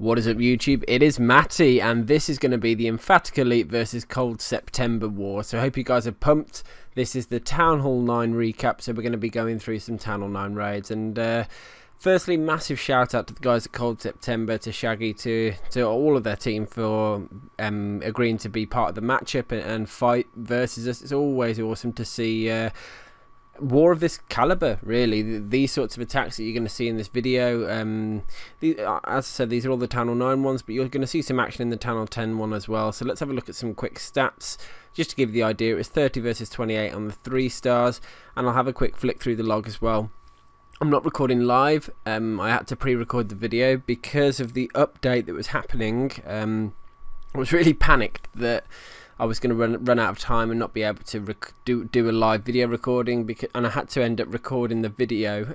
What is up, YouTube? It is Matty, and this is going to be the Emphatic Elite versus Cold September War. So I hope you guys are pumped. This is the Town Hall 9 recap, so we're going to be going through some Town Hall 9 raids. And firstly, massive shout out to the guys at Cold September, to Shaggy, to all of their team for agreeing to be part of the matchup and fight versus us. It's always awesome to see war of this caliber, really. These sorts of attacks that you're going to see in this video, as I said, these are all the Town Hall 9 ones, but you're going to see some action in the Town Hall 10 one as well. So let's have a look at some quick stats just to give you the idea. It was 30 versus 28 on the 3 stars, and I'll have a quick flick through the log as well. I'm not recording live. I had to pre-record the video because of the update that was happening. I was really panicked that I was going to run out of time and not be able to do a live video recording, and I had to end up recording the video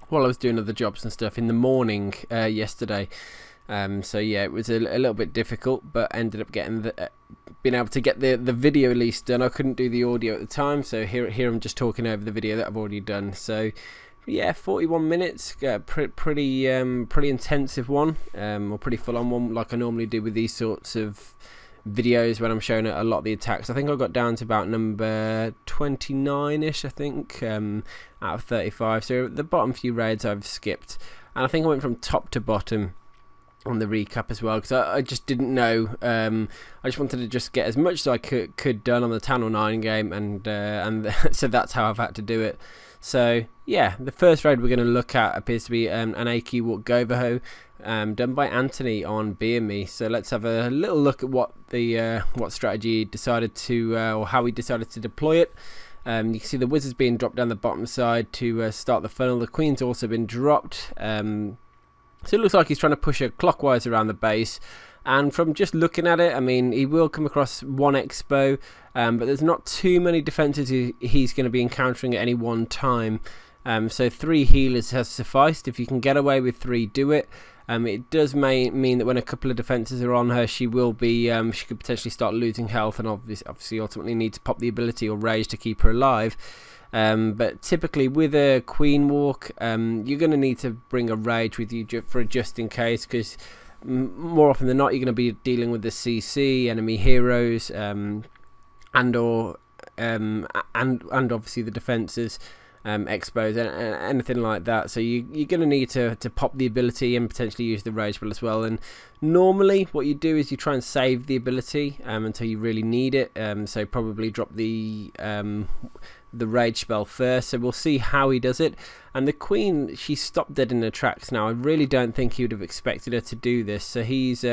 while I was doing other jobs and stuff in the morning yesterday. So yeah, it was a little bit difficult, but ended up getting being able to get the video at least done. I couldn't do the audio at the time, so here I'm just talking over the video that I've already done. So yeah, 41 minutes, pretty intensive one, or pretty full on one, like I normally do with these sorts of videos when I'm showing a lot of the attacks. I think I got down to about number 29ish, I think, out of 35. So the bottom few raids I've skipped, and I think I went from top to bottom on the recap as well, because I just didn't know. I just wanted to just get as much as I could done on the Town Hall 9 game, and so that's how I've had to do it. So yeah, the first raid we're going to look at appears to be an AQ Walk Goverho, done by Anthony on Beer Me. So let's have a little look at what the what strategy he decided to, or how he decided to deploy it. You can see the wizard's being dropped down the bottom side to start the funnel. The queen's also been dropped. So it looks like he's trying to push her clockwise around the base. And from just looking at it, I mean, he will come across one expo, but there's not too many defences he's going to be encountering at any one time. So 3 healers has sufficed. If you can get away with 3, do it. It does mean that when a couple of defences are on her, she will be she could potentially start losing health, and obviously ultimately need to pop the ability or rage to keep her alive. But typically with a queen walk, you're going to need to bring a rage with you for just in case, because more often than not you're going to be dealing with the CC, enemy heroes, and obviously the defences, expos, and anything like that. So you're going to need to pop the ability and potentially use the rage spell as well. And normally what you do is you try and save the ability until you really need it. So probably drop the rage spell first. So we'll see how he does it. And the queen, she stopped dead in her tracks. Now I really don't think he would have expected her to do this. So he's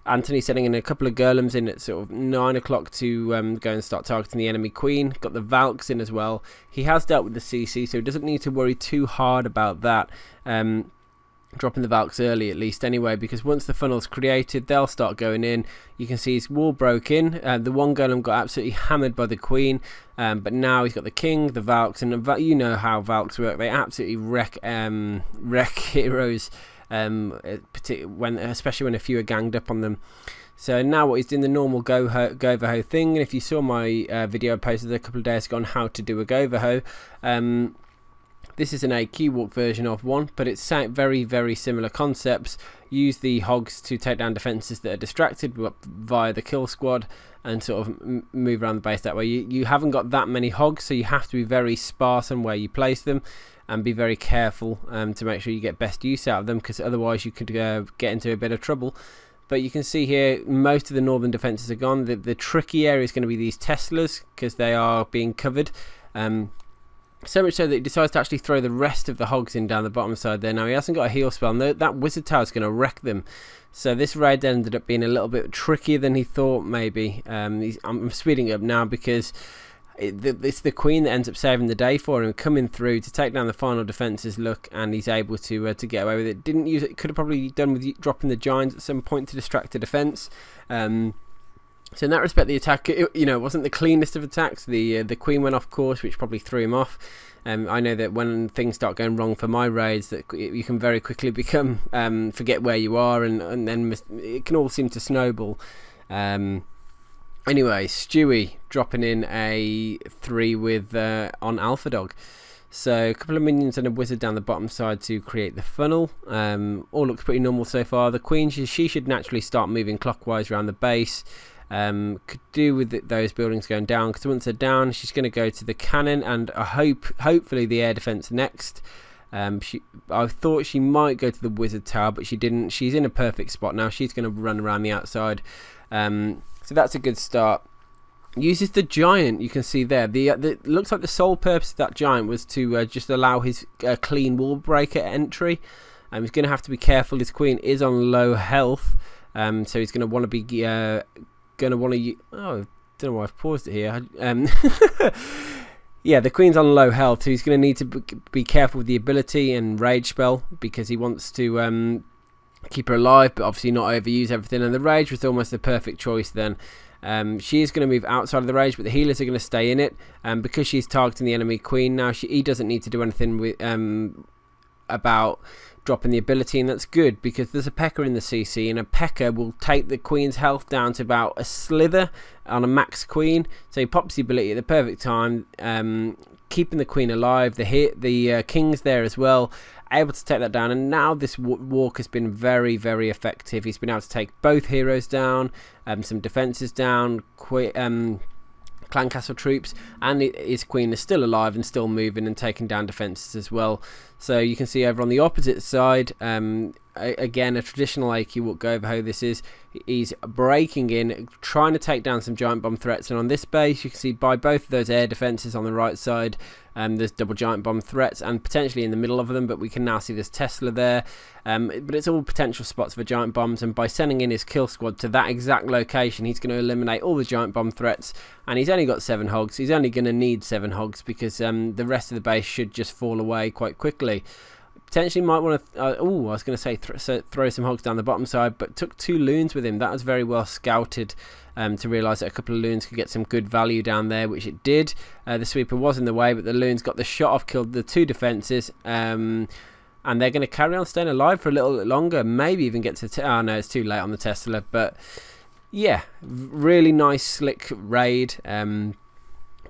Anthony setting in a couple of Golems in at sort of 9 o'clock to go and start targeting the enemy queen. Got the Valks in as well. He has dealt with the CC, so he doesn't need to worry too hard about that. Dropping the Valks early at least anyway, because once the funnel's created, they'll start going in. You can see his wall broke in. The one Golem got absolutely hammered by the queen, but now he's got the king, the Valks, and you know how Valks work. They absolutely wreck heroes, especially when a few are ganged up on them. So now what he's doing, the normal Goverho thing. And if you saw my video I posted a couple of days ago on how to do a Goverho, this is an AQ walk version of one, but it's very, very similar concepts. Use the hogs to take down defences that are distracted via the kill squad, and sort of move around the base that way. You haven't got that many hogs, so you have to be very sparse on where you place them, and be very careful to make sure you get best use out of them, because otherwise you could get into a bit of trouble. But you can see here most of the northern defences are gone. The tricky area is going to be these Teslas, because they are being covered. So much so that he decides to actually throw the rest of the hogs in down the bottom side there. Now he hasn't got a heal spell, and that wizard tower is going to wreck them. So this raid ended up being a little bit trickier than he thought maybe. I'm speeding it up now because it's the queen that ends up saving the day for him, coming through to take down the final defences. Look, and he's able to get away with it. Didn't use it. Could have probably done with dropping the giants at some point to distract the defence. So in that respect, the attack, wasn't the cleanest of attacks. The queen went off course, which probably threw him off. I know that when things start going wrong for my raids, that you can very quickly become forget where you are, and then it can all seem to snowball. Anyway, Stewie dropping in a 3 with on Alpha Dog. So a couple of minions and a wizard down the bottom side to create the funnel. All looks pretty normal so far. The queen, she should naturally start moving clockwise around the base. Could do with those buildings going down, because once they're down, she's going to go to the cannon, and hopefully the air defense next. I thought she might go to the wizard tower, but she didn't. She's in a perfect spot now. She's going to run around the outside, so that's a good start. Uses the giant, you can see there. The looks like the sole purpose of that giant was to just allow his clean wall breaker entry. He's going to have to be careful. His queen is on low health, so he's going to want to be oh, I don't know why I've paused it here. Yeah, the queen's on low health, so he's going to need to be careful with the ability and rage spell, because he wants to keep her alive, but obviously not overuse everything. And the rage was almost the perfect choice then. She is going to move outside of the rage, but the healers are going to stay in it, because she's targeting the enemy queen now. He doesn't need to do anything with about dropping the ability, and that's good, because there's a P.E.K.K.A. in the CC, and a P.E.K.K.A. will take the queen's health down to about a slither on a max queen. So he pops the ability at the perfect time, keeping the queen alive. The king's there as well, able to take that down, and now this walk has been very, very effective. He's been able to take both heroes down, some defenses down, clan castle troops, and his queen is still alive and still moving and taking down defenses as well. So you can see over on the opposite side, again, a traditional AQ walk go over how this is. He's breaking in, trying to take down some giant bomb threats, and on this base you can see by both of those air defenses on the right side, there's double giant bomb threats, and potentially in the middle of them, but we can now see there's Tesla there. But it's all potential spots for giant bombs, and by sending in his kill squad to that exact location, he's going to eliminate all the giant bomb threats. And he's only got 7 hogs. He's only going to need 7 hogs, because the rest of the base should just fall away quite quickly. Potentially might want to, I was going to say throw some hogs down the bottom side, but took 2 loons with him. That was very well scouted, to realise that a couple of loons could get some good value down there, which it did. The sweeper was in the way, but the loons got the shot off, killed the 2 defences, and they're going to carry on staying alive for a little bit longer, maybe even get to oh no, it's too late on the Tesla. But yeah, really nice slick raid.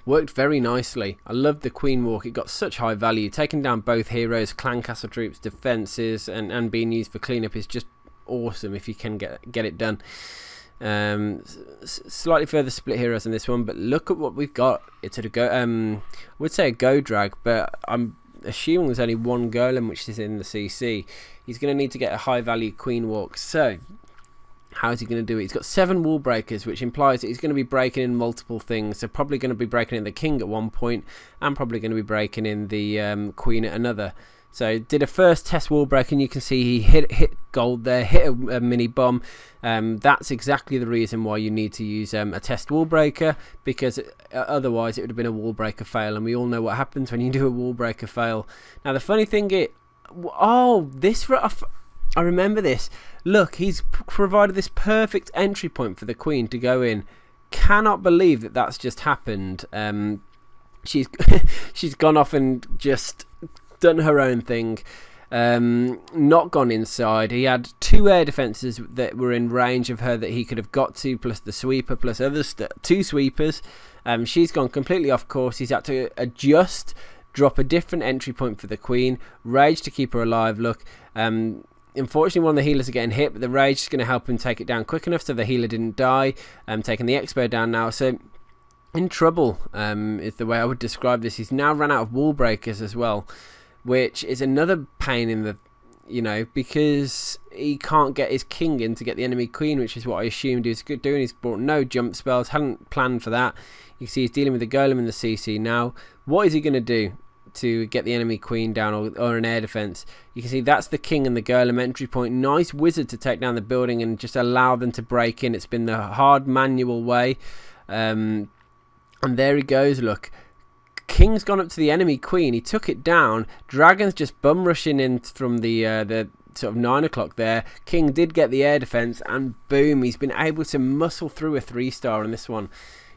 Worked very nicely. I loved the queen walk. It got such high value. Taking down both heroes, clan castle troops, defences, and being used for cleanup is just awesome if you can get it done. Slightly further split heroes in this one, but look at what we've got. It's a go. I would say a go drag, but I'm assuming there's only one golem which is in the CC. He's going to need to get a high value queen walk. So how is he going to do it? He's got 7 wall breakers, which implies that he's going to be breaking in multiple things. So probably going to be breaking in the king at one point, and probably going to be breaking in the queen at another. So did a first test wall break, and you can see he hit gold there, hit a mini bomb. That's exactly the reason why you need to use a test wall breaker, because otherwise it would have been a wall breaker fail, and we all know what happens when you do a wall breaker fail. Now the funny thing is, I remember this. Look, he's provided this perfect entry point for the queen to go in. Cannot believe that that's just happened. She's gone off and just done her own thing. Not gone inside. He had 2 air defenses that were in range of her that he could have got to, plus the sweeper, plus others, 2 sweepers. She's gone completely off course. He's had to adjust, drop a different entry point for the queen, rage to keep her alive. Look, unfortunately one of the healers are getting hit, but the rage is going to help him take it down quick enough so the healer didn't die. Taking the expo down now, so in trouble is the way I would describe this. He's now run out of wall breakers as well, which is another pain in the, because he can't get his king in to get the enemy queen, which is what I assumed he was doing. He's brought no jump spells, hadn't planned for that. You can see he's dealing with the golem in the CC now. What is he going to do to get the enemy queen down, or an air defense? You can see that's the king and the golem entry point. Nice wizard to take down the building and just allow them to break in. It's been the hard manual way, and there he goes. Look, king's gone up to the enemy queen. He took it down. Dragon's just bum rushing in from the sort of 9 o'clock there. King did get the air defense, and boom, he's been able to muscle through a 3-star in this one.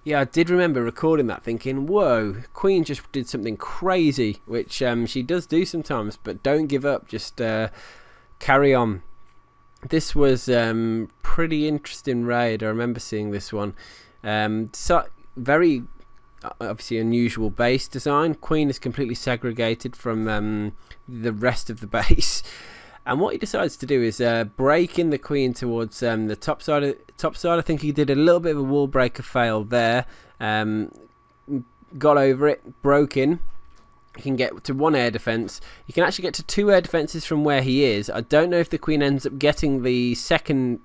Yeah, I did remember recording that thinking, whoa, Queen just did something crazy, which she does do sometimes, but don't give up, just carry on. This was pretty interesting raid. I remember seeing this one. So very obviously unusual base design. Queen is completely segregated from the rest of the base. And what he decides to do is break in the queen towards the top side. I think he did a little bit of a wall breaker fail there. Got over it, broke in. You can get to 1 air defense. You can actually get to 2 air defenses from where he is. I don't know if the queen ends up getting the second,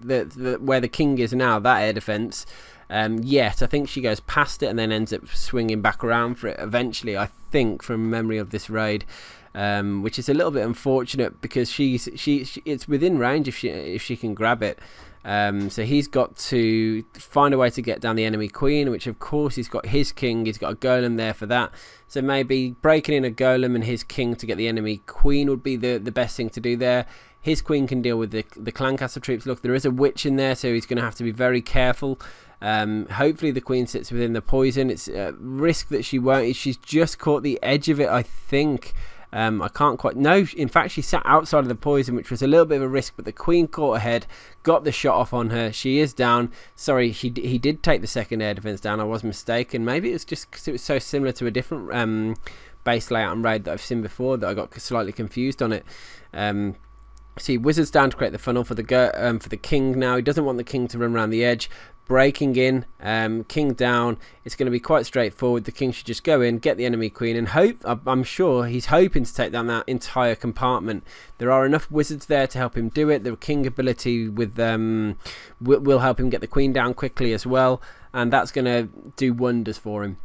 where the king is now, that air defense. Yet I think she goes past it and then ends up swinging back around for it eventually, I think, from memory of this raid. Which is a little bit unfortunate because it's within range if she can grab it. So he's got to find a way to get down the enemy queen, which of course he's got his king. He's got a golem there for that. So maybe breaking in a golem and his king to get the enemy queen would be the best thing to do there. His queen can deal with the clan castle troops. Look, there is a witch in there, so he's going to have to be very careful. Hopefully the queen sits within the poison. It's a risk that she won't. She's just caught the edge of it, I think. I can't quite know. In fact, she sat outside of the poison, which was a little bit of a risk, but the queen caught her head, got the shot off on her. She is down. Sorry, he did take the second air defense down. I was mistaken. Maybe it was just because it was so similar to a different base layout and raid that I've seen before that I got slightly confused on it. See, wizard's down to create the funnel for the king now. He doesn't want the king to run around the edge. Breaking in, king down. It's going to be quite straightforward. The king should just go in, get the enemy queen, and hope. I'm sure he's hoping to take down that entire compartment. There are enough wizards there to help him do it. The king ability with will help him get the queen down quickly as well, and that's going to do wonders for him.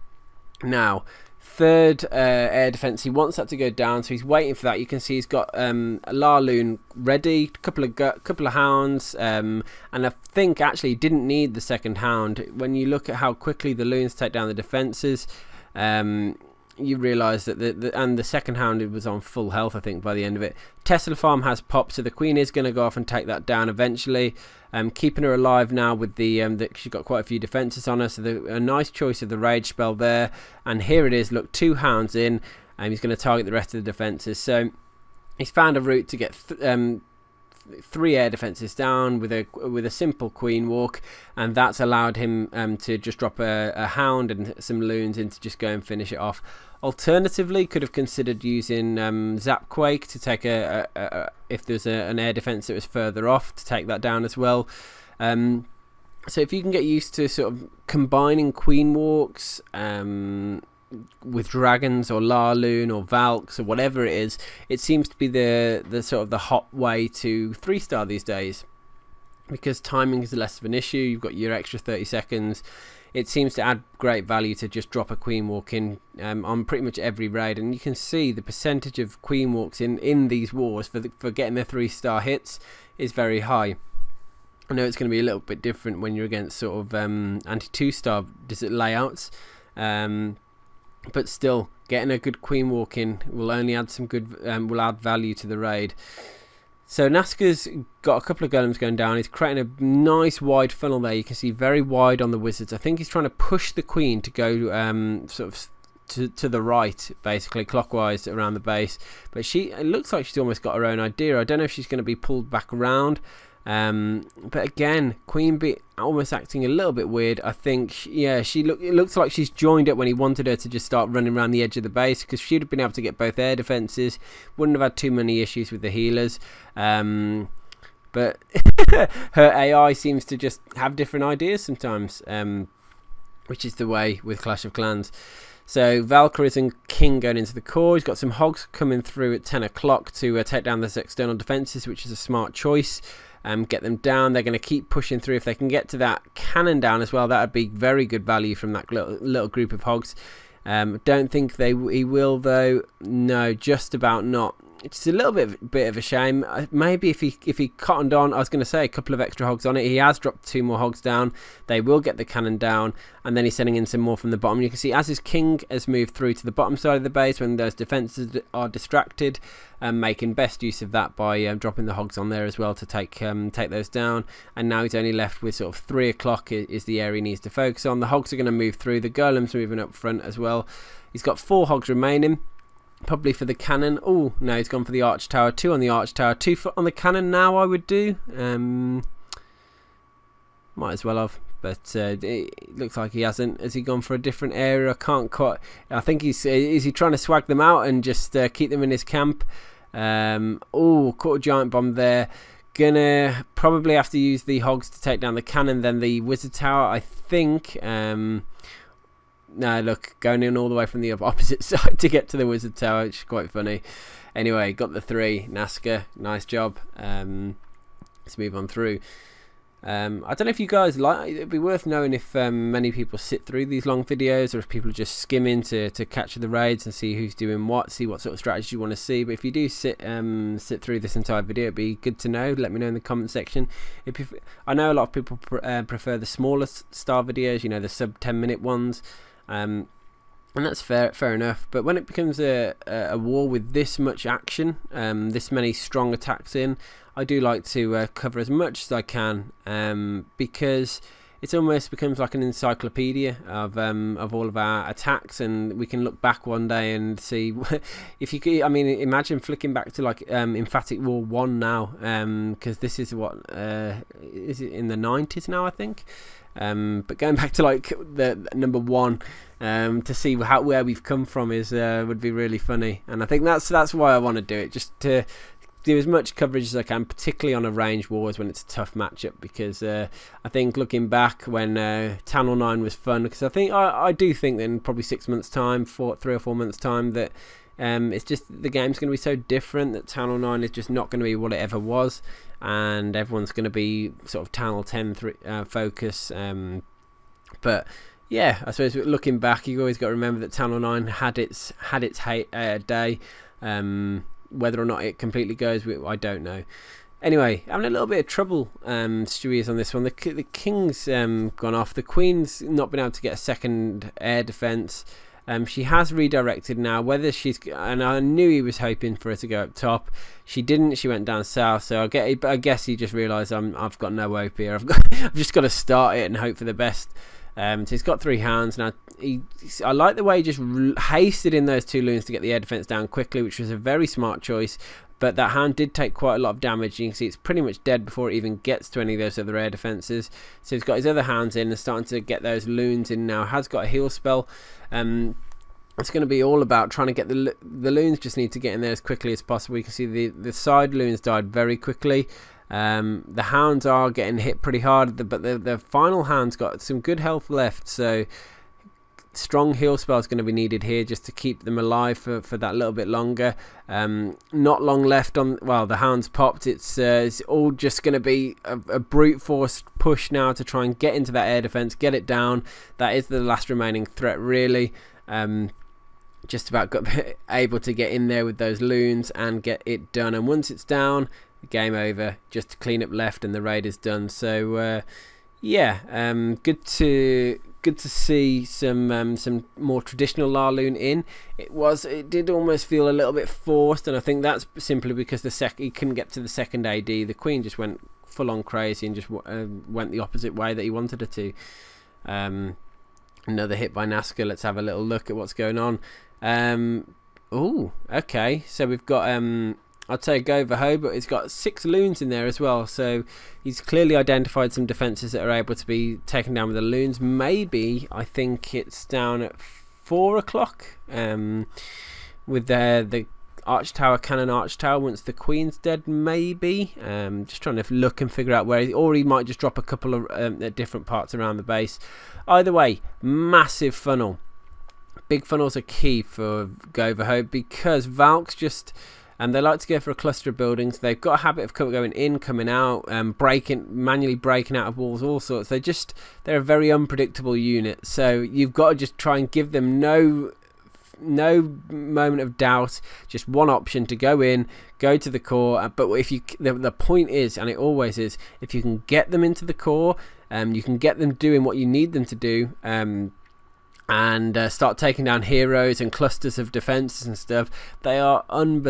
Now, third air defense, he wants that to go down, so he's waiting for that. You can see he's got a Larloon ready, couple of hounds, and I think actually he didn't need the second hound. When you look at how quickly the loons take down the defenses, you realise that the second hound was on full health, I think, by the end of it. Tesla farm has popped, so the queen is going to go off and take that down eventually. Keeping her alive now with she's got quite a few defences on her, so a nice choice of the rage spell there. And here it is, look, 2 hounds in, and he's going to target the rest of the defences. So he's found a route to get 3 air defences down with a simple queen walk, and that's allowed him to just drop a hound and some loons in to just go and finish it off. Alternatively, could have considered using Zapquake to take if there's an air defense that was further off, to take that down as well. So if you can get used to sort of combining queen walks with dragons or Larloon or Valks or whatever it is, it seems to be the sort of the hot way to 3-star these days, because timing is less of an issue. You've got your extra 30 seconds. It seems to add great value to just drop a queen walk in on pretty much every raid, and you can see the percentage of queen walks in these wars for getting their 3-star hits is very high. I know it's going to be a little bit different when you're against sort of anti-2-star layouts, but still, getting a good queen walk in will only add some good will add value to the raid. So Nazca's got a couple of golems going down. He's creating a nice wide funnel there. You can see very wide on the wizards. I think he's trying to push the queen to go sort of to the right, basically clockwise around the base. But it looks like she's almost got her own idea. I don't know if she's going to be pulled back around. But again, Queen Bee almost acting a little bit weird. I think, it looks like she's joined it when he wanted her to just start running around the edge of the base, because she'd have been able to get both air defenses, wouldn't have had too many issues with the healers. But her AI seems to just have different ideas sometimes, which is the way with Clash of Clans. So Valkyries and King going into the core. He's got some hogs coming through at 10 o'clock to take down those external defences, which is a smart choice. Get them down. They're going to keep pushing through. If they can get to that cannon down as well, that would be very good value from that little group of hogs. Don't think he will though. No, just about not. It's a little bit of a shame. Maybe if he cottoned on, I was going to say a couple of extra hogs on it. He has dropped 2 more hogs down. They will get the cannon down, and then he's sending in some more from the bottom. You can see as his king has moved through to the bottom side of the base, when those defences are distracted, making best use of that by dropping the hogs on there as well to take those down. And now he's only left with sort of 3 o'clock is the area he needs to focus on. The hogs are going to move through. The golem's moving up front as well. He's got 4 hogs remaining. Probably for the cannon. Oh, no, he's gone for the arch tower. 2 on the arch tower. 2 on the cannon now, I would do. Might as well have. but it looks like he hasn't. Has he gone for a different area? I can't quite. I think is he trying to swag them out and just keep them in his camp? Oh, caught a giant bomb there. Gonna probably have to use the hogs to take down the cannon, then the wizard tower, I think. No, look, going in all the way from the opposite side to get to the wizard tower, which is quite funny. Anyway, got the 3. Naska, nice job. Let's move on through. I don't know if you guys like. It'd be worth knowing if many people sit through these long videos, or if people just skim in to catch the raids and see who's doing what, see what sort of strategy you want to see. But if you do sit through this entire video, it'd be good to know. Let me know in the comment section. I know a lot of people prefer the smaller star videos, you know, the sub 10-minute ones, and that's fair enough. But when it becomes a war with this much action, this many strong attacks in, I do like to cover as much as I can, because it almost becomes like an encyclopedia of all of our attacks, and we can look back one day and see if you could. I mean, imagine flicking back to like Emphatic War 1 now, because this is what is it in the 90s now, I think. But going back to like the number 1, to see where we've come from is would be really funny, and I think that's why I want to do it, just to do as much coverage as I can, particularly on a range wars when it's a tough matchup, because I think looking back when Town Hall 9 was fun, because I do think that in probably 6 months time, 3 or 4 months time, that it's just the game's going to be so different that Town Hall 9 is just not going to be what it ever was, and everyone's going to be sort of Town Hall 10 focus. But yeah, I suppose looking back, you always got to remember that Town Hall 9 had its day. Whether or not it completely goes, I don't know. Anyway, having a little bit of trouble, Stewie is on this one. The King's gone off. The Queen's not been able to get a second air defence. She has redirected now. Whether and I knew he was hoping for her to go up top. She didn't. She went down south. So I guess he just realised I've got no hope here. I've just got to start it and hope for the best. So he's got 3 hounds now. I like the way he just hasted in those 2 loons to get the air defence down quickly, which was a very smart choice. But that hound did take quite a lot of damage. You can see it's pretty much dead before it even gets to any of those other air defences. So he's got his other hounds in and starting to get those loons in now. Has got a heal spell. It's going to be all about trying to get the loons. Just need to get in there as quickly as possible. You can see the side loons died very quickly. The hounds are getting hit pretty hard, but the final hound's got some good health left, so strong heal spell is going to be needed here just to keep them alive for that little bit longer. Not long left on. Well, the hound's popped. It's all just going to be a brute force push now to try and get into that air defense, get it down. That is the last remaining threat, really. Just about able to get in there with those loons and get it done, and once it's down, game over. Just to clean up left and the raid is done. So yeah, good to see some more traditional Larloon in. It did almost feel a little bit forced, and I think that's simply because he couldn't get to the second AD. The Queen just went full on crazy and just went the opposite way that he wanted her to. Another hit by Naska. Let's have a little look at what's going on. Oh, okay. So we've got I'd say go for Ho, but it's got 6 loons in there as well. So he's clearly identified some defences that are able to be taken down with the loons. Maybe, I think it's down at 4 o'clock with the Arch Tower, Cannon Arch Tower, once the Queen's dead, maybe. Just trying to look and figure out where, or he might just drop a couple of different parts around the base. Either way, massive funnel. Big funnels are key for Go for Ho, because Valks just... And they like to go for a cluster of buildings. They've got a habit of going in, coming out, manually breaking out of walls, all sorts. They're a very unpredictable unit. So you've got to just try and give them no moment of doubt. Just one option to go in, go to the core. But if the point is, and it always is, if you can get them into the core, you can get them doing what you need them to do. And start taking down heroes and clusters of defences and stuff. They are an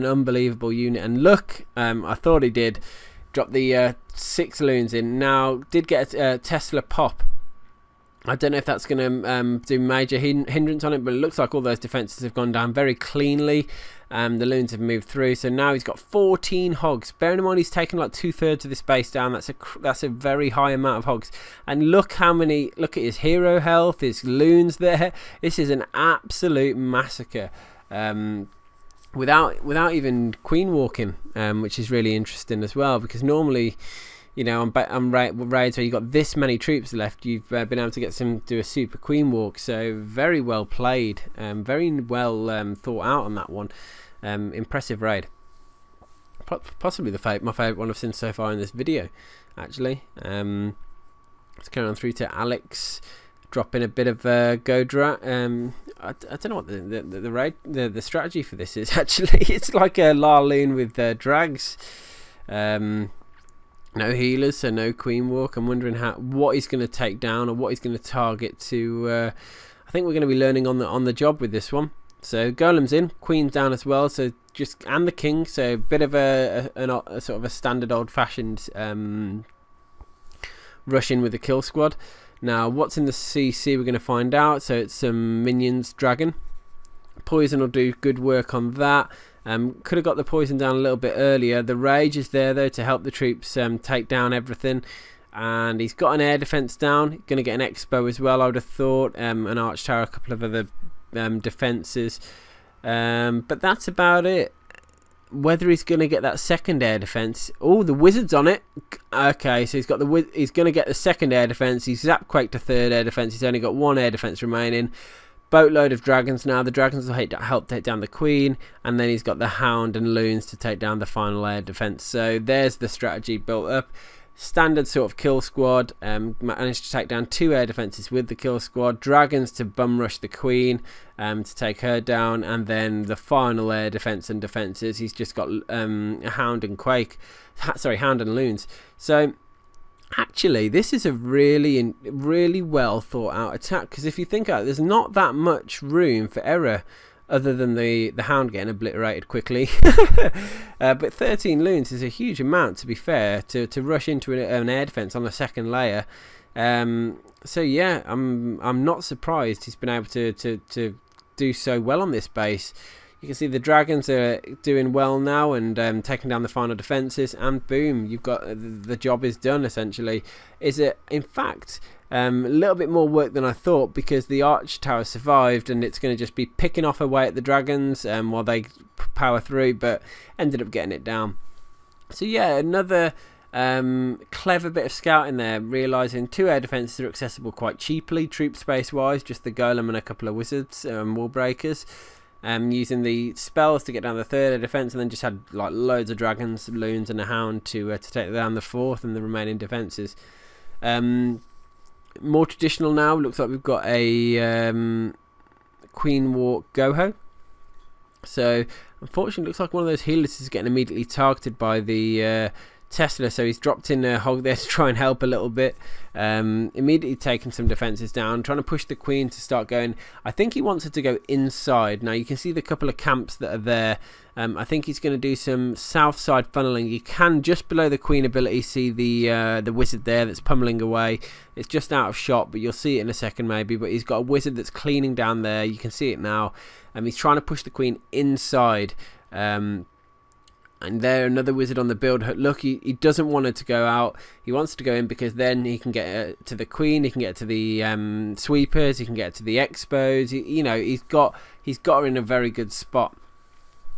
unbelievable unit. And look, I thought he did drop the 6 loons in. Now, did get a Tesla pop. I don't know if that's going to do major hindrance on it, but it looks like all those defences have gone down very cleanly. The loons have moved through, so now he's got 14 hogs. Bearing in mind he's taken like 2/3 of this base down. That's a very high amount of hogs. And look at his hero health, his loons there. This is an absolute massacre. Without even queen walking, which is really interesting as well, because normally, you know, on raids where you've got this many troops left, you've been able to get do a super queen walk. So very well played, very well thought out on that one. Impressive raid. Possibly my favourite one I've seen so far in this video, actually. Let's carry on through to Alex, dropping a bit of Godra. I don't know what the strategy for this is, actually. It's like a Larloon with drags. No healers, so no queen walk. I'm wondering what he's going to take down, or what he's going to target to. I think we're going to be learning on the job with this one. So golem's in, queen's down as well. So and the king. So a bit of a sort of a standard old-fashioned rush in with the kill squad. Now, what's in the CC? We're going to find out. So it's some minions, dragon. Poison will do good work on that. Could have got the poison down a little bit earlier. The rage is there though to help the troops take down everything, and he's got an air defense down. Going to get an expo as well, I would have thought, an arch tower, a couple of other defenses, but that's about it. Whether he's going to get that second air defense. Oh, the wizard's on it. Okay, so he's going to get the second air defense. He's zap quake to third air defense. He's only got one air defense remaining. Boatload of dragons now. The dragons will help take down the queen, and then he's got the hound and loons to take down the final air defense. So there's the strategy built up. Standard sort of kill squad. Managed to take down 2 air defenses with the kill squad. Dragons to bum rush the queen to take her down, and then the final air defense and defenses. He's just got a hound and quake. Hound and loons. So actually, this is a really well thought out attack, because if you think about it, there's not that much room for error other than the hound getting obliterated quickly. But 13 loons is a huge amount, to be fair, to rush into an air defense on the second layer. So yeah, I'm not surprised he's been able to do so well on this base. You can see the dragons are doing well now and taking down the final defences, and boom, you've got the job is done essentially. Is it, in fact, a little bit more work than I thought, because the arch tower survived, and it's going to just be picking off away at the dragons while they power through, but ended up getting it down. So yeah, another clever bit of scouting there, realising 2 air defences are accessible quite cheaply, troop space wise, just the golem and a couple of wizards, wall breakers. Using the spells to get down the 3rd air defense, and then just had like loads of dragons, loons, and a hound to take down the 4th and the remaining defences. More traditional now. Looks like we've got a queen walk goho. So unfortunately, looks like one of those healers is getting immediately targeted by the Tesla, so he's dropped in a hog there to try and help a little bit. Immediately taking some defences down, trying to push the queen to start going. I think he wants her to go inside. Now you can see the couple of camps that are there. I think he's going to do some south side funneling. You can, just below the queen ability, see the wizard there that's pummeling away. It's just out of shot, but you'll see it in a second maybe. But he's got a wizard that's cleaning down there. You can see it now. He's trying to push the queen inside. And there, another wizard on the build. Look, he doesn't want her to go out. He wants to go in, because then he can get to the queen, he can get to the sweepers, he can get to the expos. He's got her in a very good spot.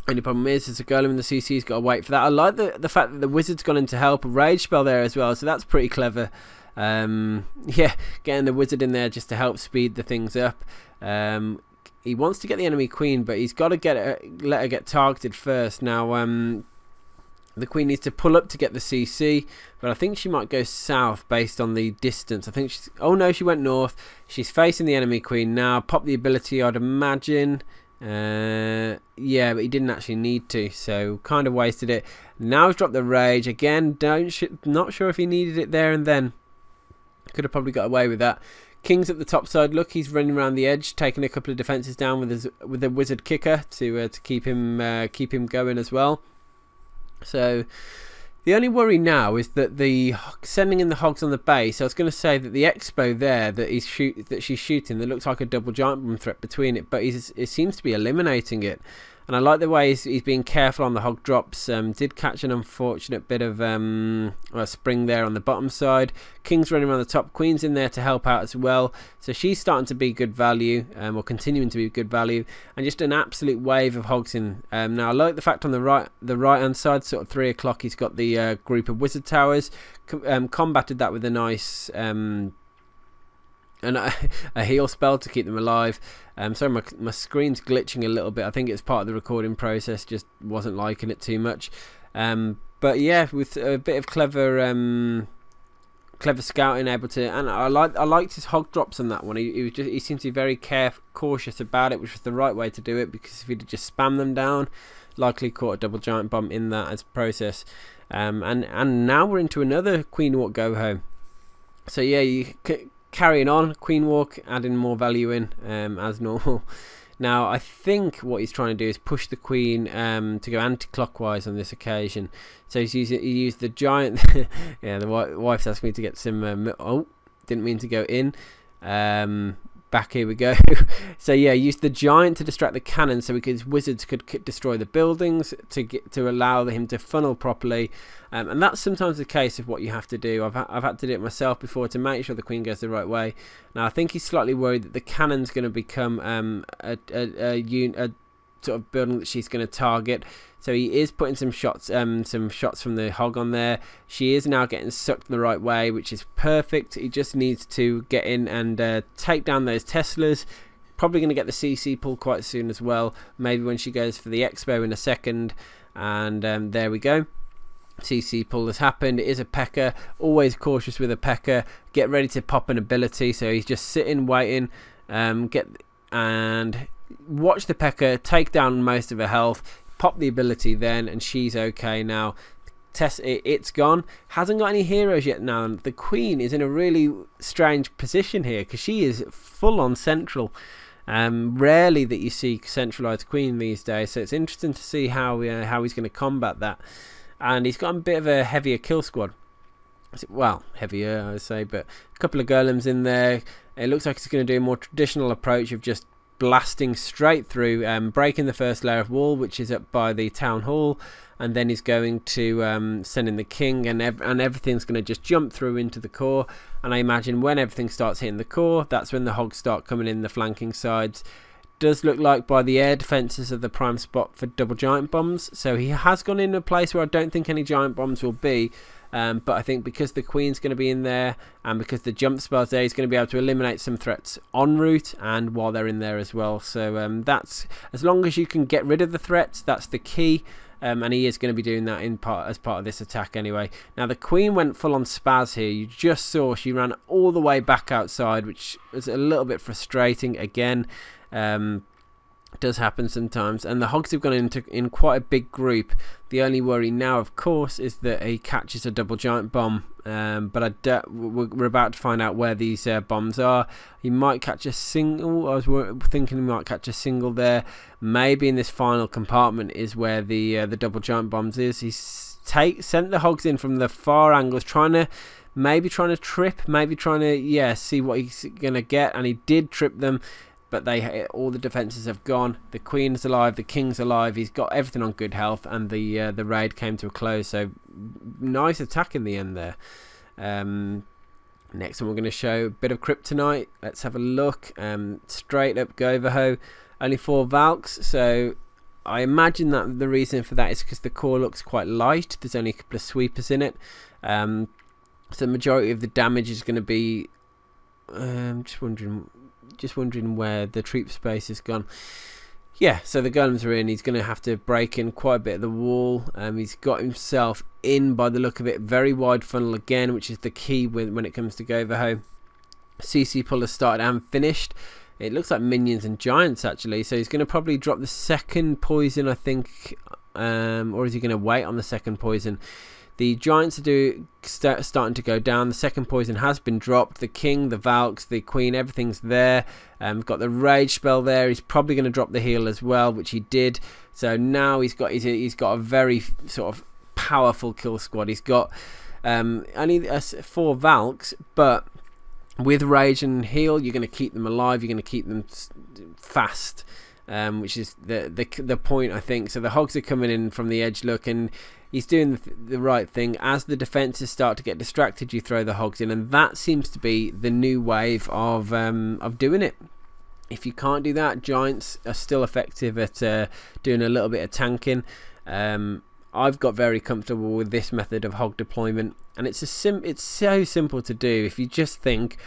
Only problem is, there's a golem in the CC. He's got to wait for that. I like the fact that the wizard's gone in to help. A rage spell there as well, so that's pretty clever. Yeah, getting the wizard in there just to help speed the things up. He wants to get the enemy queen, but he's got to let her get targeted first. Now, the queen needs to pull up to get the CC, but I think she might go south based on the distance. I think she's... Oh no, she went north. She's facing the enemy queen now. Pop the ability, I'd imagine. Yeah, but he didn't actually need to, so kind of wasted it. Now he's dropped the rage again. Not sure if he needed it there and then. Could have probably got away with that. King's at the top side. Look, he's running around the edge, taking a couple of defenses down with a wizard kicker to keep him going as well. So the only worry now is that the sending in the hogs on the base. I was going to say that the expo there that she's shooting, that looks like a double giant bomb threat between it, but it seems to be eliminating it. And I like the way he's being careful on the hog drops. Did catch an unfortunate bit of spring there on the bottom side. King's running around the top. Queen's in there to help out as well. So she's starting to be good value, or continuing to be good value. And just an absolute wave of hogs in. Now I like the fact on the right hand side, sort of 3 o'clock, he's got the group of wizard towers. Combated that with a nice a heal spell to keep them alive. Sorry, my screen's glitching a little bit. I think it's part of the recording process, just wasn't liking it too much. But yeah, with a bit of clever scouting, able to, and I liked his hog drops on that one. He seemed to be very cautious about it, which was the right way to do it, because if he'd just spam them down, likely caught a double giant bomb in that as process. And now we're into another Queen Walk go home. So yeah, carrying on, Queen Walk, adding more value in as normal. Now I think what he's trying to do is push the Queen to go anti-clockwise on this occasion. So he used the giant. Yeah, the wife's asked me to get some. Didn't mean to go in. Back here we go. So yeah, used the giant to distract the cannon, so his wizards could destroy the buildings to allow him to funnel properly. And that's sometimes the case of what you have to do. I've had to do it myself before to make sure the Queen goes the right way. Now I think he's slightly worried that the cannon's going to become a sort of building that she's going to target. So he is putting some shots from the hog on there. She is now getting sucked the right way, which is perfect. He just needs to get in and take down those Teslas. Probably going to get the CC pull quite soon as well. Maybe when she goes for the Expo in a second. And there we go. CC pull has happened. It is a P.E.K.K.A. Always cautious with a P.E.K.K.A. Get ready to pop an ability. So he's just sitting, waiting. Watch the P.E.K.K.A. take down most of her health. Pop the ability then, and she's okay now. It's gone. Hasn't got any heroes yet now. The Queen is in a really strange position here, because she is full on central. Rarely that you see centralized Queen these days, so it's interesting to see how he's going to combat that. And he's got a bit of a heavier kill squad. Well, heavier I would say, but a couple of golems in there. It looks like he's going to do a more traditional approach of just blasting straight through, breaking the first layer of wall, which is up by the town hall, and then he's going to send in the king, and everything's going to just jump through into the core. And I imagine when everything starts hitting the core, that's when the hogs start coming in the flanking sides. Does look like by the air defences of the prime spot for double giant bombs, so he has gone in a place where I don't think any giant bombs will be. But I think because the Queen's going to be in there, and because the jump spell's there, he's going to be able to eliminate some threats en route and while they're in there as well. So that's, as long as you can get rid of the threats, that's the key. And he is going to be doing that as part of this attack anyway. Now the Queen went full on spaz here. You just saw she ran all the way back outside, which was a little bit frustrating again. Does happen sometimes, and the hogs have gone in quite a big group. The only worry now, of course, is that he catches a double giant bomb, but we're about to find out where these bombs are. He might catch a single. I was thinking he might catch a single there. Maybe in this final compartment is where the double giant bombs is. He's sent the hogs in from the far angles, trying to trip, see what he's gonna get, and he did trip them. But all the defences have gone. The Queen's alive, the King's alive. He's got everything on good health, and the raid came to a close. So nice attack in the end there. Next one we're going to show a bit of Kryptonite. Let's have a look. Straight up Govaho. Only 4 Valks. So I imagine that the reason for that is because the core looks quite light. There's only a couple of sweepers in it. So the majority of the damage is going to be. Just wondering where the troop space has gone. Yeah, so the golems are in. He's going to have to break in quite a bit of the wall. He's got himself in, by the look of it, very wide funnel again, which is the key when it comes to Govaho. CC pull has started and finished. It looks like minions and giants actually, so he's going to probably drop the second poison, I think, or is he going to wait on the second poison? The giants are starting to go down. The second poison has been dropped. The king, the Valks, the queen, everything's there. We've got the rage spell there. He's probably going to drop the heal as well, which he did. So now he's got a very sort of powerful kill squad. He's got only 4 Valks, but with rage and heal, you're going to keep them alive. You're going to keep them fast. which is the point, I think. So the hogs are coming in from the edge, look, and he's doing the right thing. As the defences start to get distracted, you throw the hogs in, and that seems to be the new wave of doing it. If you can't do that, giants are still effective at doing a little bit of tanking. I've got very comfortable with this method of hog deployment, and it's so simple to do. If you just think,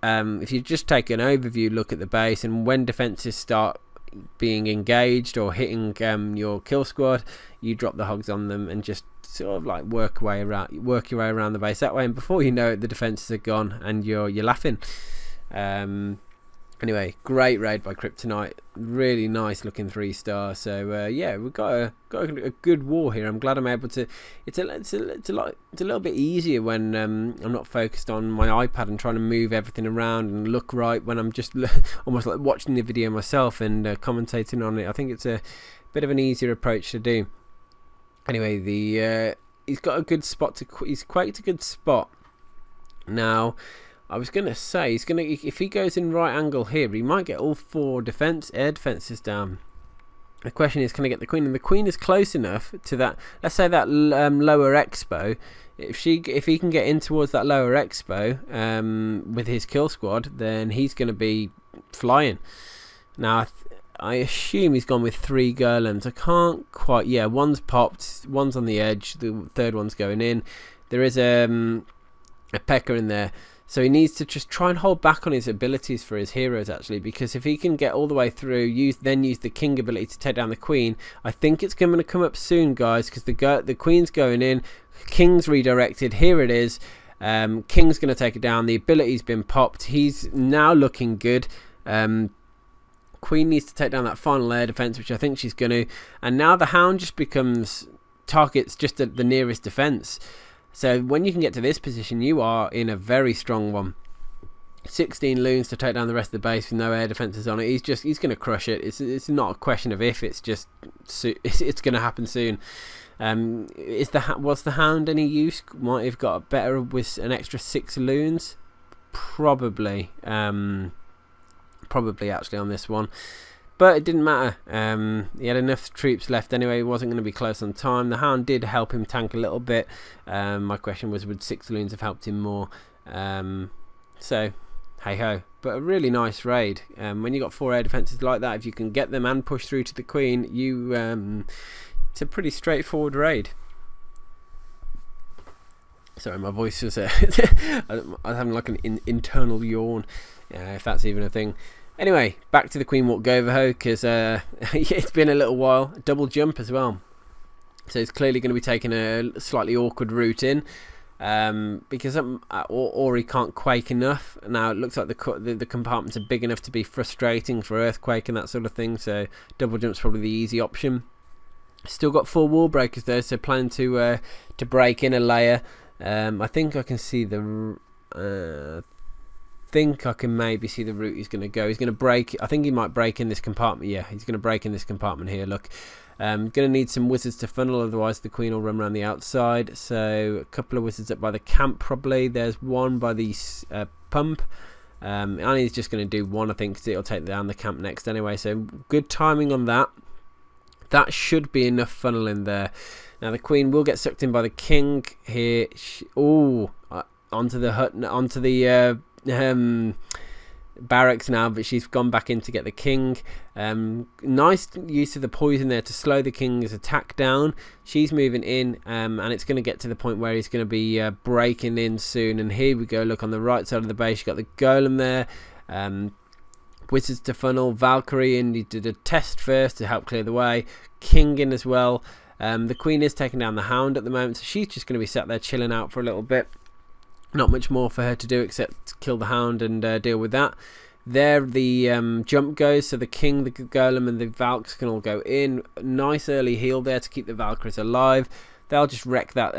if you just take an overview look at the base, and when defences start being engaged or hitting your kill squad, you drop the hogs on them and just sort of like work your way around the base that way, and before you know it, the defences are gone and you're laughing. Anyway, great raid by Kryptonite, really nice looking 3-star. So yeah, we've got a good war here. I'm glad I'm able to. It's a little bit easier when I'm not focused on my iPad and trying to move everything around and look right, when I'm just almost like watching the video myself and commentating on it. I think it's a bit of an easier approach to do. Anyway, he's got a good spot he's quite a good spot now. I was going to say, if he goes in right angle here, he might get all 4 air defences down. The question is, can I get the queen? And the queen is close enough to that, let's say that lower expo. If he can get in towards that lower expo with his kill squad, then he's going to be flying. Now, I assume he's gone with 3 golems. I can't quite, yeah, one's popped, one's on the edge, the third one's going in. There is a P.E.K.K.A in there. So he needs to just try and hold back on his abilities for his heroes, actually, because if he can get all the way through, then use the king ability to take down the queen, I think it's going to come up soon, guys, because the queen's going in, king's redirected, here it is, king's going to take it down, the ability's been popped, he's now looking good. Queen needs to take down that final air defense, which I think she's going to, and now the hound just targets just at the nearest defense. So when you can get to this position, you are in a very strong one. 16 loons to take down the rest of the base with no air defences on it. He's going to crush it. It's not a question of if. It's just it's going to happen soon. Was the hound any use? Might have got better with an extra 6 loons. Probably actually on this one. But it didn't matter. He had enough troops left anyway. He wasn't going to be close on time. The hound did help him tank a little bit. My question was, would 6 loons have helped him more? So, hey-ho. But a really nice raid. When you got 4 air defences like that, if you can get them and push through to the queen, it's a pretty straightforward raid. Sorry, my voice was... I was having like an internal yawn, if that's even a thing. Anyway, back to the Queen Walk Goverho, because it's been a little while. Double jump as well. So it's clearly going to be taking a slightly awkward route in, because or he can't quake enough. Now it looks like the compartments are big enough to be frustrating for earthquake and that sort of thing, so double jump's probably the easy option. Still got 4 wall breakers though, so plan to break in a layer. I think I can see I can maybe see the route he's going to go. He's going to break. I think he might break in this compartment. Yeah, he's going to break in this compartment here. Look, going to need some wizards to funnel, otherwise the queen will run around the outside. So a couple of wizards up by the camp probably. There's one by the pump. And he's just going to do one, I think, because it'll take down the camp next anyway. So good timing on that. That should be enough funnel in there. Now the queen will get sucked in by the king here. Onto the hut, onto the barracks now, but she's gone back in to get the king. Nice use of the poison there to slow the king's attack down. She's moving in, and it's going to get to the point where he's going to be breaking in soon. And here we go. Look, on the right side of the base, you've got the golem there. Wizards to funnel, Valkyrie, and he did a test first to help clear the way. King in as well. The queen is taking down the hound at the moment, so she's just going to be sat there chilling out for a little bit. Not much more for her to do except kill the hound and deal with that. There the jump goes, so the king, the golem and the Valks can all go in. Nice early heal there to keep the Valkyries alive. They'll just wreck that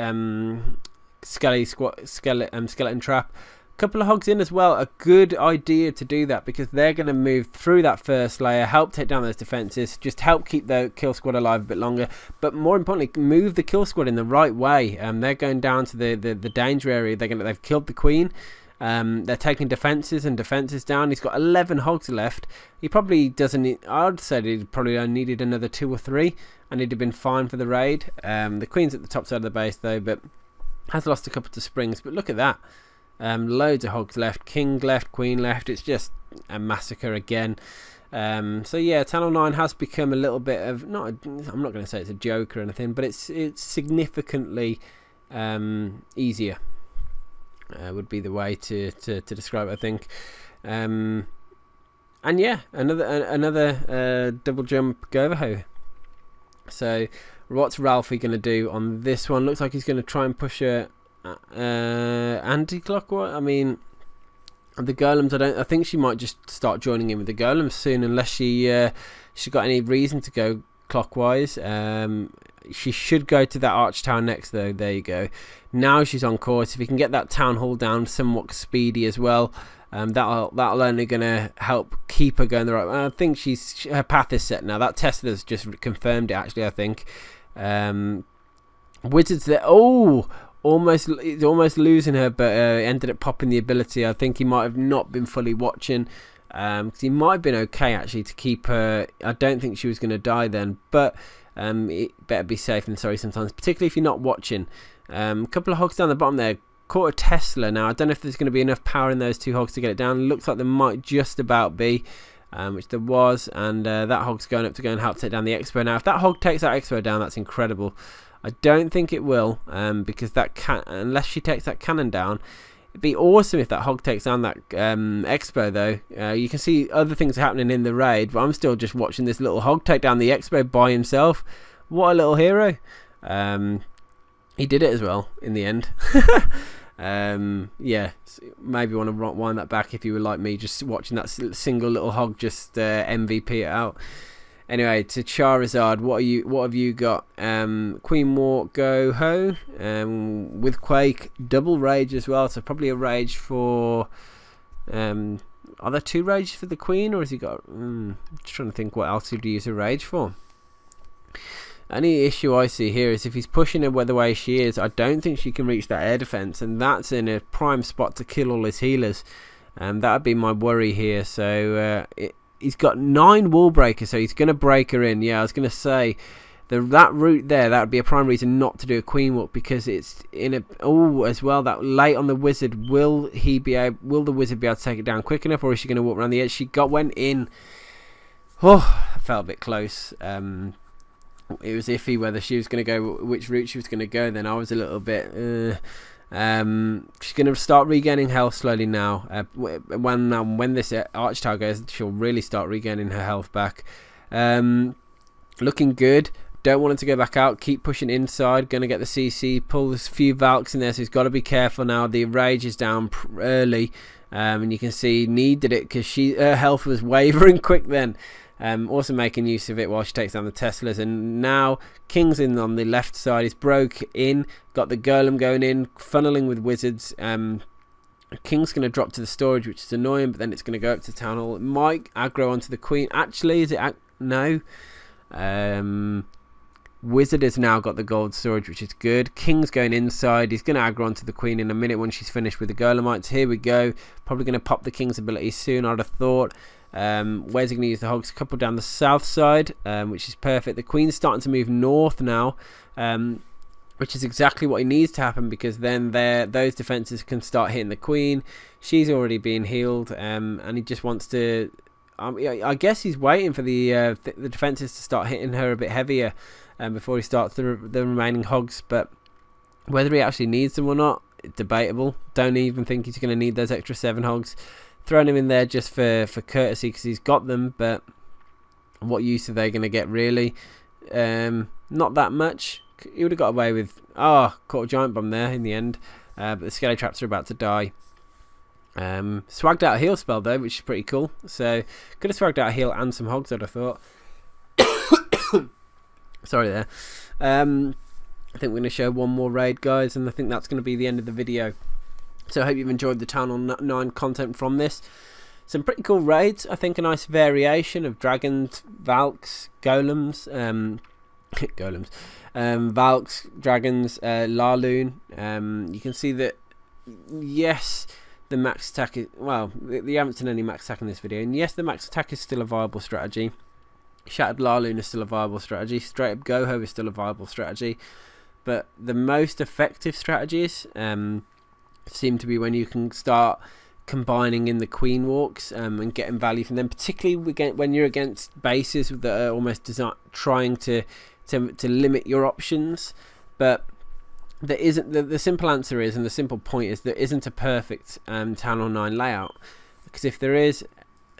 skeleton trap. Couple of hogs in as well. A good idea to do that, because they're going to move through that first layer, help take down those defenses, just help keep the kill squad alive a bit longer, but more importantly, move the kill squad in the right way. They're going down to the danger area. They've killed the queen, They're taking defences and defences down. He's got 11 hogs left. He probably doesn't need, I'd say he probably only needed another 2 or 3 and he'd have been fine for the raid. The queen's at the top side of the base though, but has lost a couple to springs. But look at that. Loads of hogs left, king left, queen left. It's just a massacre again. So yeah, Channel 9 has become a little bit of, I'm not going to say it's a joke or anything, but it's significantly easier would be the way to describe it, I think. And yeah, another double jump go over. So what's Ralphie going to do on this one? Looks like he's going to try and push a anti-clockwise. I mean, the golems, I think she might just start joining in with the golems soon, unless she's got any reason to go clockwise. She should go to that arch tower next though. There you go. Now she's on course. If you can get that town hall down somewhat speedy as well, that'll only gonna help keep her going the right way. I think her path is set now. That Tesla's just confirmed it actually, I think. Wizards there. Almost losing her, but ended up popping the ability. I think he might have not been fully watching, because he might have been okay actually to keep her. I don't think she was going to die then, but it better be safe than sorry sometimes, particularly if you're not watching. A couple of hogs down the bottom there. Caught a Tesla now. I don't know if there's going to be enough power in those 2 hogs to get it down. Looks like there might just about be, which there was, and that hog's going up to go and help take down the Expo. Now if that hog takes that Expo down, that's incredible. I don't think it will, because unless she takes that cannon down, it'd be awesome if that hog takes down that Expo though. You can see other things happening in the raid, but I'm still just watching this little hog take down the Expo by himself. What a little hero. He did it as well in the end. Yeah, maybe want to wind that back if you were like me, just watching that single little hog just MVP it out. Anyway, to Charizard, what have you got? Queen Mort go ho, with Quake, double rage as well. So probably a rage for. Are there 2 rages for the Queen, or has he got? Just trying to think what else he'd use a rage for. Any issue I see here is if he's pushing her the way she is, I don't think she can reach that air defense, and that's in a prime spot to kill all his healers. That would be my worry here. So he's got 9 wall breakers, so he's going to break her in. Yeah, I was going to say that route there, that would be a prime reason not to do a queen walk, because it's in a as well that late on the wizard. Will the wizard be able to take it down quick enough, or is she going to walk around the edge? She went in. Oh, I felt a bit close. It was iffy whether she was going to go, which route she was going to go. Then I was a little bit. She's going to start regaining health slowly now. When this arch tower goes, she'll really start regaining her health back. Looking good. Don't want her to go back out. Keep pushing inside. Going to get the CC. Pull a few Valks in there, so he's got to be careful now. The rage is down early, and you can see needed it because her health was wavering quick then. Also making use of it while she takes down the Teslas. And now King's in on the left side. He's broke in. Got the Golem going in, funneling with wizards. King's going to drop to the storage, which is annoying, but then it's going to go up to Town Hall. It might aggro onto the Queen. Actually, is it? No. Wizard has now got the gold storage, which is good. King's going inside. He's going to aggro onto the Queen in a minute when she's finished with the Golemites. Here we go. Probably going to pop the King's ability soon, I'd have thought. Where's he going to use the hogs? A couple down the south side, which is perfect. The Queen's starting to move north now, which is exactly what he needs to happen, because then those defenses can start hitting the Queen. She's already being healed, and he just wants to. I guess he's waiting for the defenses to start hitting her a bit heavier before he starts the remaining hogs. But whether he actually needs them or not, debatable. Don't even think he's going to need those extra 7 hogs. Throwing him in there just for courtesy because he's got them, but what use are they going to get really? Not that much. He would have got away with caught a giant bomb there in the end, but the skelly traps are about to die. Swagged out a heal spell though, which is pretty cool. So could have swagged out a heal and some hogs, I'd have thought. Sorry there. I think we're going to show one more raid, guys, and I think that's going to be the end of the video. So I hope you've enjoyed the Town 9 content from this. Some pretty cool raids. I think a nice variation of dragons, Valks, golems, Valks, dragons, Laloon. You can see that, yes, the max attack is, well, you haven't seen any max attack in this video, and yes, the max attack is still a viable strategy. Shattered Laloon is still a viable strategy. Straight up Goho is still a viable strategy. But the most effective strategies seem to be when you can start combining in the queen walks and getting value from them, particularly when you're against bases that are almost trying to limit your options. But there isn't, the simple answer is, and the simple point is, there isn't a perfect Town Hall 9 layout, because if there is,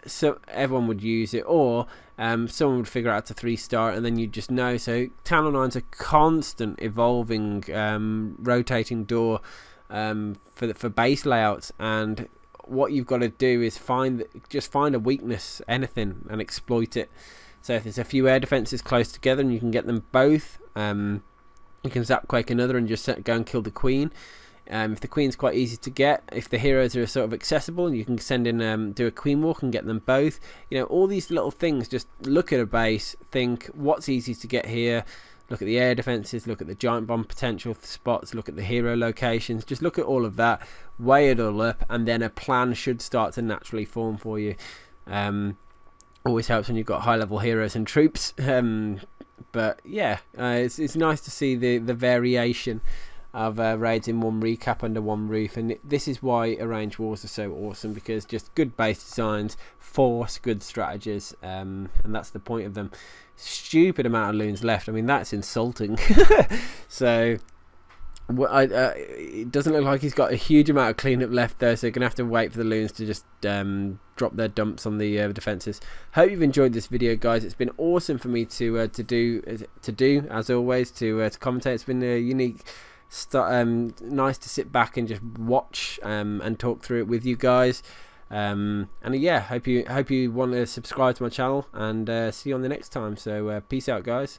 so everyone would use it, or someone would figure out a 3-star and then you just know. So Town Hall 9's a constant evolving rotating door for base layouts, and what you've got to do is just find a weakness, anything, and exploit it. So if there's a few air defenses close together and you can get them both, you can zap quake another and just go and kill the queen. If the queen's quite easy to get, if the heroes are sort of accessible, you can send in do a queen walk and get them both. You know, all these little things. Just look at a base, think what's easy to get here. Look at the air defenses, look at the giant bomb potential spots, look at the hero locations. Just look at all of that, weigh it all up, and then a plan should start to naturally form for you. Always helps when you've got high level heroes and troops. But yeah, it's nice to see the variation of raids in one recap under one roof, and this is why arranged wars are so awesome, because just good base designs force good strategies, and that's the point of them. Stupid amount of loons left. I mean, that's insulting. So it doesn't look like he's got a huge amount of cleanup left though, so you're gonna have to wait for the loons to just drop their dumps on the defenses. Hope you've enjoyed this video, guys. It's been awesome for me to do as always, to commentate. It's been a unique nice to sit back and just watch and talk through it with you guys. And yeah, hope you want to subscribe to my channel, and see you on the next time. So peace out, guys.